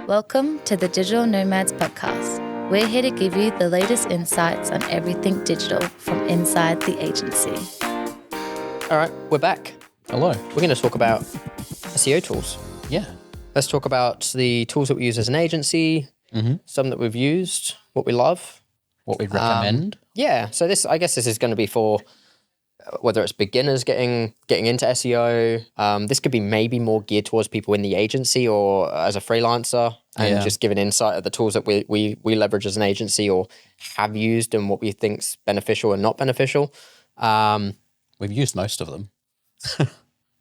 Welcome to the Digital Nomads Podcast. We're here to give you the latest insights on everything digital from inside the agency. All right, we're back. Hello. We're going to talk about SEO tools. Yeah. Let's talk about the tools that we use as an agency, some that we've used, what we love. What we'd recommend. Yeah, so I guess this is going to be for whether it's beginners getting into SEO. This could be maybe more geared towards people in the agency or as a freelancer, and just give an insight of the tools that we leverage as an agency or have used and what we think's beneficial and not beneficial. We've used most of them.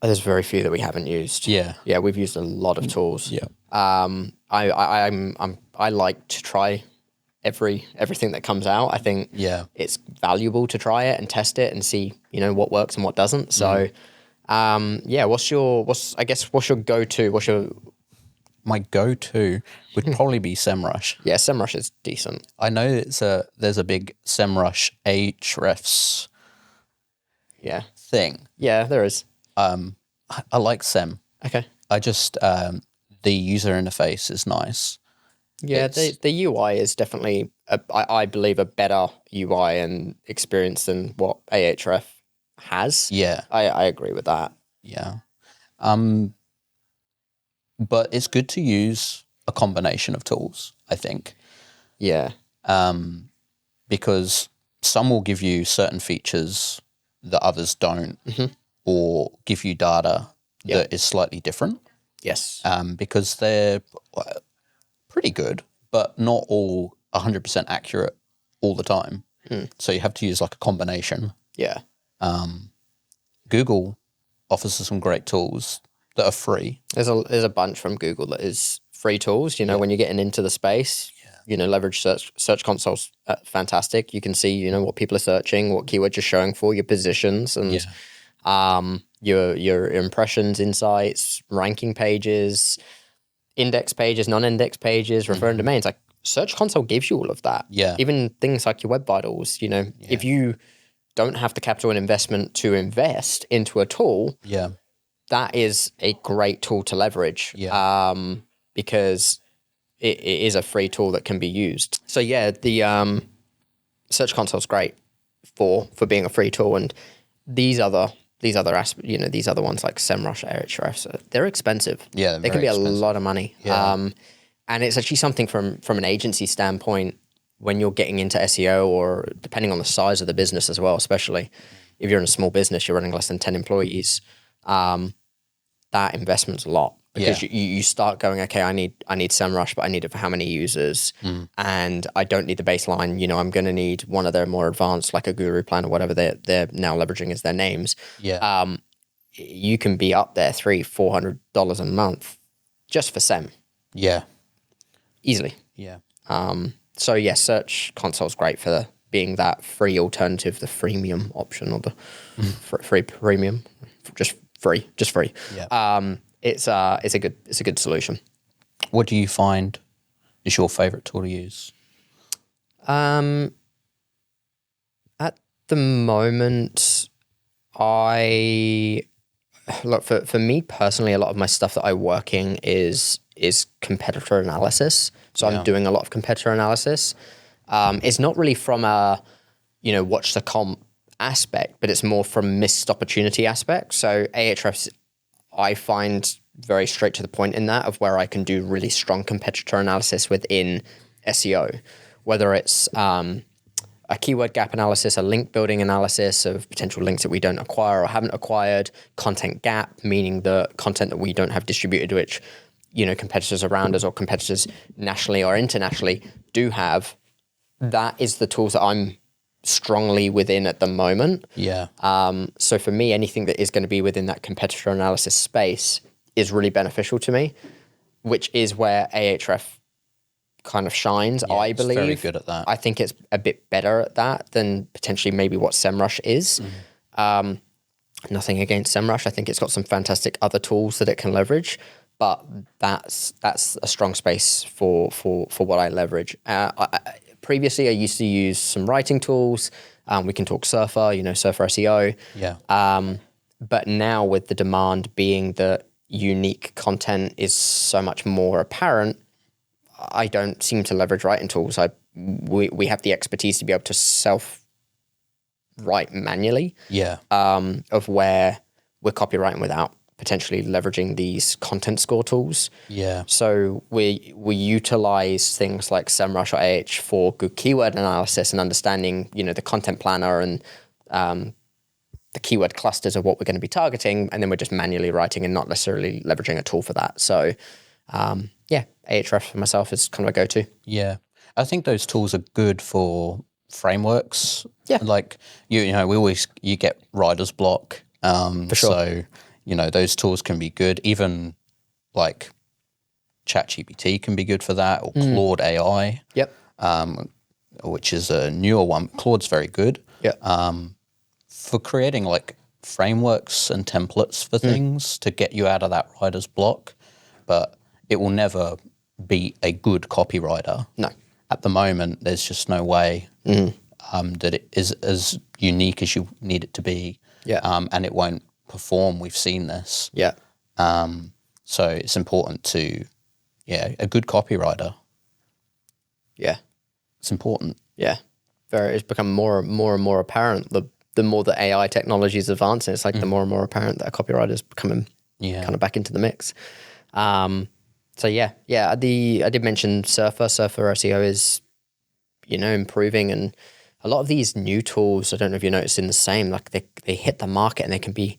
There's very few that we haven't used. Yeah. Yeah, we've used a lot of tools. Yeah. I like to try everything that comes out. I think it's valuable to try it and test it and see, what works and what doesn't. So what's your go-to? My go-to would probably be SEMrush. Yeah, SEMrush is decent. I know there's a big SEMrush Ahrefs thing. Yeah, there is. I like Sem. Okay. I just the user interface is nice. Yeah, the UI is definitely, I believe, a better UI and experience than what Ahrefs has. Yeah. I agree with that. Yeah. But it's good to use a combination of tools, I think. Yeah. Because some will give you certain features that others don't, or give you data that is slightly different. Yes. Because they're pretty good, but not all 100% accurate all the time. So you have to use like a combination. Yeah. Google offers some great tools that are free. There's a bunch from Google that is free tools. When you're getting into the space, leverage search console's fantastic. You can see, what people are searching, what keywords you're showing for, your positions, and your impressions, insights, ranking pages, index pages, non-index pages, referring domains. Like Search Console gives you all of that. Yeah. Even things like your web vitals, if you don't have the capital and investment to invest into a tool, that is a great tool to leverage. Because it is a free tool that can be used. So the Search Console is great for being a free tool, and these other aspects, these other ones like SEMrush, Ahrefs, they expensive. Yeah, they can be a lot of money. Yeah. And it's actually something from an agency standpoint when you're getting into SEO, or depending on the size of the business as well, especially if you're in a small business, you're running less than 10 employees. That investment's a lot. Because you start going, okay, I need SEMrush, but I need it for how many users? And I don't need the baseline. I'm going to need one of their more advanced, like a Guru plan or whatever they're now leveraging as their names. Yeah. You can be up there $300-$400 a month just for SEM. Yeah. Easily. Yeah. Search Console's great for being that free alternative, the freemium option, or the free premium, just free. Yeah. It's a good solution. What do you find is your favorite tool to use? At the moment, for me personally, a lot of my stuff that I work in is competitor analysis. So I'm doing a lot of competitor analysis. It's not really from a watch the comp aspect, but it's more from missed opportunity aspect. So Ahrefs, I find very straight to the point in that, of where I can do really strong competitor analysis within SEO, whether it's a keyword gap analysis, a link building analysis of potential links that we don't acquire or haven't acquired, content gap, meaning the content that we don't have distributed, which, competitors around us or competitors nationally or internationally do have. That is the tools that I'm strongly within at the moment. Yeah. So for me, anything that is going to be within that competitor analysis space is really beneficial to me, which is where Ahrefs kind of shines, I believe. It's very good at that. I think it's a bit better at that than potentially maybe what SEMrush is. Nothing against SEMrush. I think it's got some fantastic other tools that it can leverage, but that's a strong space for what I leverage. Previously, I used to use some writing tools. We can talk Surfer, Surfer SEO. Yeah. But now with the demand being that unique content is so much more apparent, I don't seem to leverage writing tools. We have the expertise to be able to self-write manually. Yeah. Of where we're copywriting without potentially leveraging these content score tools. Yeah. So we utilize things like SEMrush or AH for good keyword analysis and understanding, the content planner and the keyword clusters of what we're going to be targeting, and then we're just manually writing and not necessarily leveraging a tool for that. So, Ahrefs for myself is kind of a go-to. Yeah. I think those tools are good for frameworks. Yeah. Like, you get writer's block. For sure. So, those tools can be good. Even like ChatGPT can be good for that, or Claude AI. Yep. Which is a newer one. Claude's very good. Yep. For creating like frameworks and templates for things to get you out of that writer's block, but it will never be a good copywriter. No. At the moment, there's just no way that it is as unique as you need it to be. Yeah. And it won't perform. We've seen this. Yeah. So it's important to, a good copywriter. Yeah. It's important. Yeah. It's become more and more apparent. The more that AI technology is advancing, it's like the more and more apparent that a copywriter is becoming kind of back into the mix. I did mention Surfer SEO is, improving, and a lot of these new tools, I don't know if you're noticing the same, like they hit the market and they can be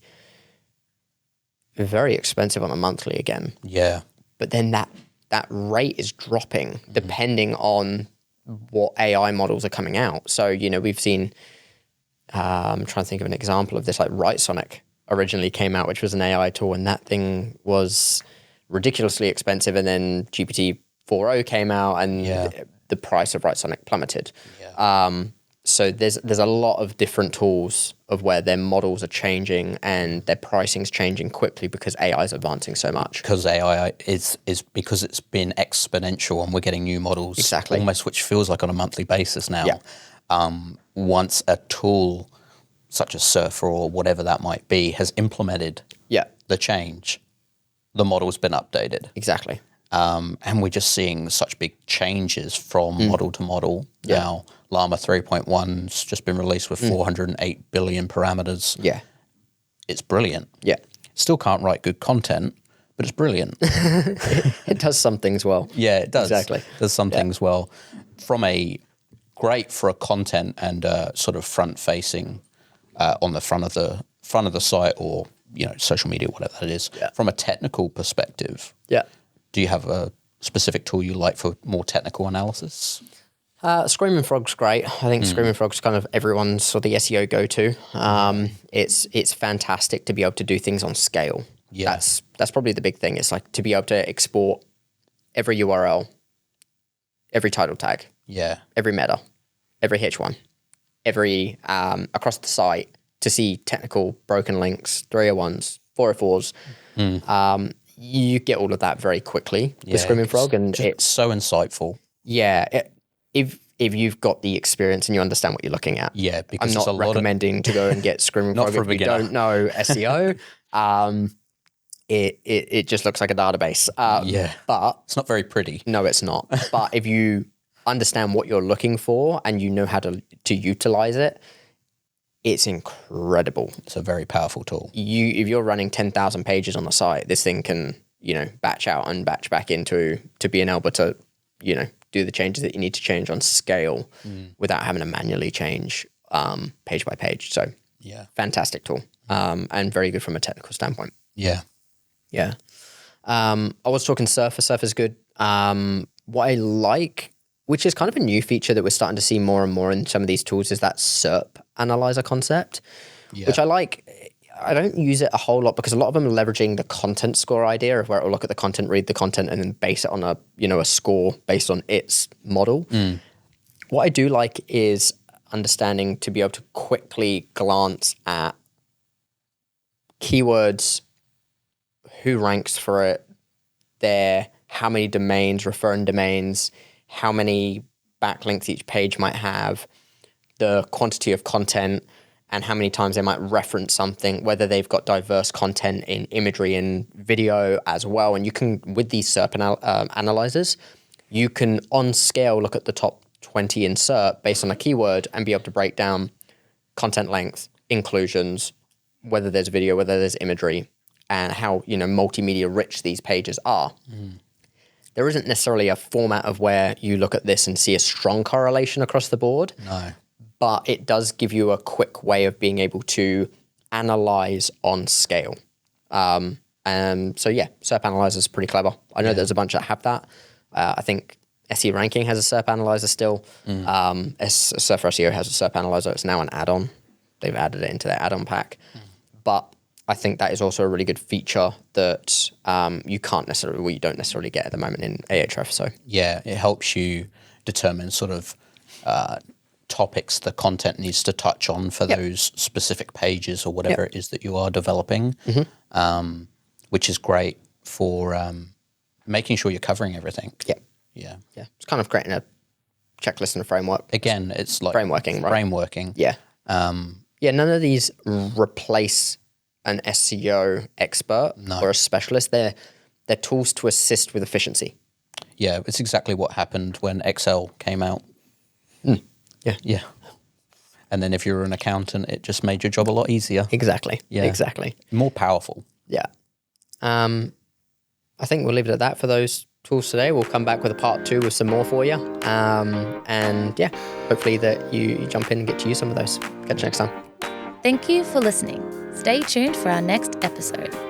very expensive on a monthly again. Yeah. But then that rate is dropping depending on what AI models are coming out. So, we've seen, I'm trying to think of an example of this, like WriteSonic originally came out, which was an AI tool, and that thing was ridiculously expensive. And then GPT 4.0 came out, and the price of WriteSonic plummeted. Yeah. So there's a lot of different tools of where their models are changing and their pricing's changing quickly because AI is advancing so much. Because AI is because it's been exponential, and we're getting new models almost, which feels like on a monthly basis now. Yeah. Once a tool such as Surfer or whatever that might be has implemented the change, the model's been updated. Exactly. And we're just seeing such big changes from model to model now. Llama 3.1's just been released with 408 billion parameters. Yeah. It's brilliant. Yeah. Still can't write good content, but it's brilliant. It does some things well. Yeah, it does. Exactly. It does some things well. Great for a content and sort of front-facing on the front of the site, or social media, whatever that is. Yeah. From a technical perspective, do you have a specific tool you like for more technical analysis? Screaming Frog's great. I think Screaming Frog's kind of everyone's sort of the SEO go-to. It's fantastic to be able to do things on scale. Yeah. That's probably the big thing. It's like to be able to export every URL, every title tag, every meta, every H1, every across the site to see technical broken links, 301s, 404s. You get all of that very quickly with Screaming Frog, and it's so insightful. Yeah, if you've got the experience and you understand what you're looking at. Yeah, because I'm not recommending to go and get Screaming Frog if you don't know SEO. It just looks like a database. But it's not very pretty. No, it's not. But if you understand what you're looking for and you know how to utilize it, it's incredible. It's a very powerful tool. If you're running 10,000 pages on the site, this thing can, batch out and batch back into being able to, do the changes that you need to change on scale without having to manually change page by page. So fantastic tool and very good from a technical standpoint. Yeah. Yeah. I was talking Surfer. Surfer's good. What I like, which is kind of a new feature that we're starting to see more and more in some of these tools, is that SERP analyzer concept, which I like. I don't use it a whole lot because a lot of them are leveraging the content score idea of where it will look at the content, read the content, and then base it on a score based on its model. What I do like is understanding to be able to quickly glance at keywords, who ranks for it, how many domains, referring domains, how many backlinks each page might have, the quantity of content, and how many times they might reference something, whether they've got diverse content in imagery and video as well. And you can, with these SERP analyzers, you can on scale look at the top 20 insert based on a keyword and be able to break down content length, inclusions, whether there's video, whether there's imagery, and how, multimedia rich these pages are. There isn't necessarily a format of where you look at this and see a strong correlation across the board. No. But it does give you a quick way of being able to analyze on scale. So yeah, SERP Analyzer is pretty clever. I know there's a bunch that have that. I think SE Ranking has a SERP Analyzer still. Surfer SEO has a SERP Analyzer. It's now an add-on. They've added it into their add-on pack. But I think that is also a really good feature that you don't necessarily get at the moment in Ahrefs. So yeah, it helps you determine sort of topics the content needs to touch on for those specific pages or whatever it is that you are developing, which is great for making sure you're covering everything. Yeah. It's kind of creating a checklist and a framework. Again, it's like frameworking, right? Frameworking. Yeah. None of these replace an SEO expert or a specialist. They're tools to assist with efficiency. Yeah, it's exactly what happened when Excel came out. Yeah. And then if you're an accountant, it just made your job a lot easier. Exactly. Yeah. Exactly. More powerful. Yeah. I think we'll leave it at that for those tools today. We'll come back with a part 2 with some more for you. And yeah, hopefully that you jump in and get to use some of those. Catch you next time. Thank you for listening. Stay tuned for our next episode.